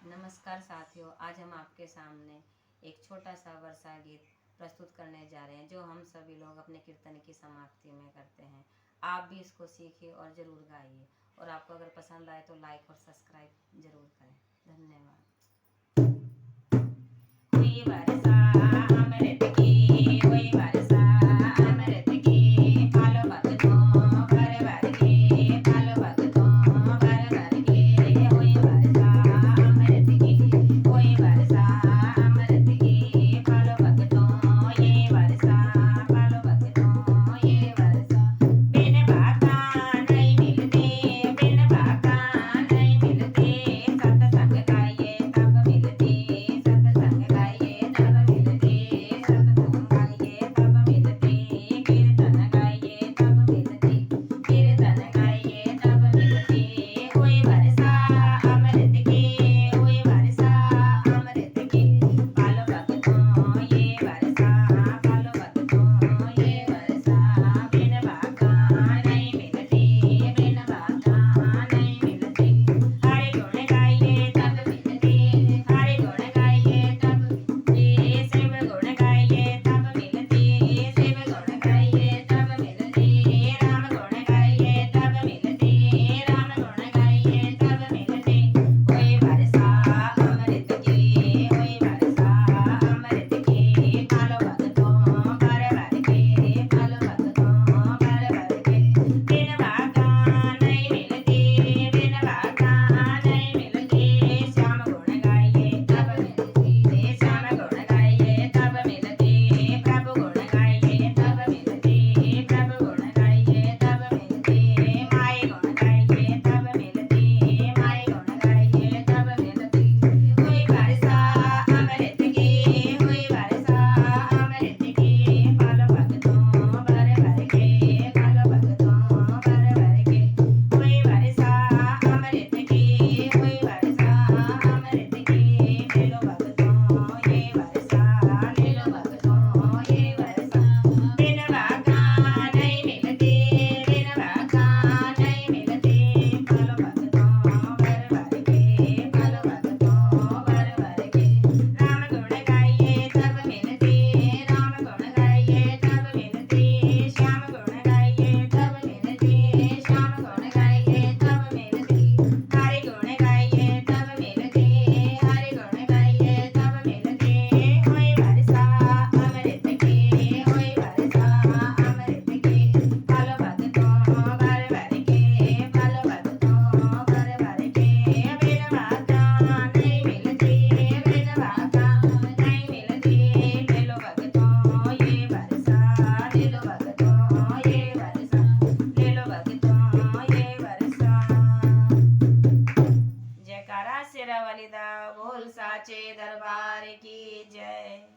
नमस्कार साथियों, आज हम आपके सामने एक छोटा सा वर्षा गीत प्रस्तुत करने जा रहे हैं जो हम सभी लोग अपने कीर्तन की समाप्ति में करते हैं। आप भी इसको सीखिए और ज़रूर गाइए, और आपको अगर पसंद आए तो लाइक और सब्सक्राइब ज़रूर करें। धन्यवाद। हुई वर्षा अमृत की, हुई वर्षा अमृत की, पालो भक्तों भर भर के, पालो भक्तों भर भर के। हुई वर्षा अमृत की, हुई वर्षा अमृत की, पालो भक्तों ये वर्षा, पालो भक्तों ये वर्षा। बिन भाका नहीं मिलते, बिन भाका नहीं मिलते, सत्संग गाइए तब मिलते, सत्संग गाइए तब मिलते, सत्संग गाइए तब मिलते, कीर्तन गाइए तब मिलते, कीर्तन गाइए तब मिलते। हुई वर्षा अमृत की, हुई वर्षा अमृत की, पालो भक्तों ये वर्षा, पालो भक्तों ये वर्षा। बिन भाका नहीं मिलती, बिन भाका नहीं मिलती, हरि गुण गाइए तब मिलती, हरि गुण गाइए तब मिलती, शिव गुण गाइए तब मिलती, शिव गुण गाइए तब मिलती, राम गुण गाइए तब मिलती, राम गुण गाइए तब मिलती। हुई वर्षा अमृत की, हुई वर्षा अमृत की, पालो भक्तों भर भर के, पालो भक्तों भर भर के। बिन भाका नहीं मिलती, बिन भाका नहीं मिलती, श्याम गुण गाइए तब मिलती, श्याम गुण गाइए तब मिलती, प्रभु गुण गाइए तब मिलती, प्रभु गुण गाइए तब मिलती, माई गुण गाइए तब मिलती, माई गुण गाइए तब मिलती। हुई वर्षा अमृत की, हुई वर्षा अमृत की, पालो भक्तों भर भर के, पालो भक्तों भर भर के। हुई वर्षा अमृत की, हुई वर्षा अमृत की, ले लो भक्तों ये वर्षा, ले लो भक्तों ये वर्षा। बिन भाका नहीं मिलती, बिन भाका नहीं मिलती, पालो भक्तों भर भर के, पालो भक्तों भर भर के। राम गुण गाइए तब मिलती, राम गुण गाइए तब मिलती, श्याम गुण गाइए तब मिलती, श्याम गुण गाइए तब मिलती, हरि गुण गाइए तब मिलती, हरि गुण गाइए तब मिलती। हुई वर्षा अमृत की, हुई वर्षा अमृत की, पालो भक्तों भर भर के, पालो भक्तों भर भर के। बिन भाका नहीं मिलती, बिन भाका नहीं मिलती, ले लो भक्तों ये वर्षा, ले लो भक्तों ये वर्षा, ले लो भक्तों ये वर्षा। जयकारा शेरा वाली दा बोल साचे दरबार की जय।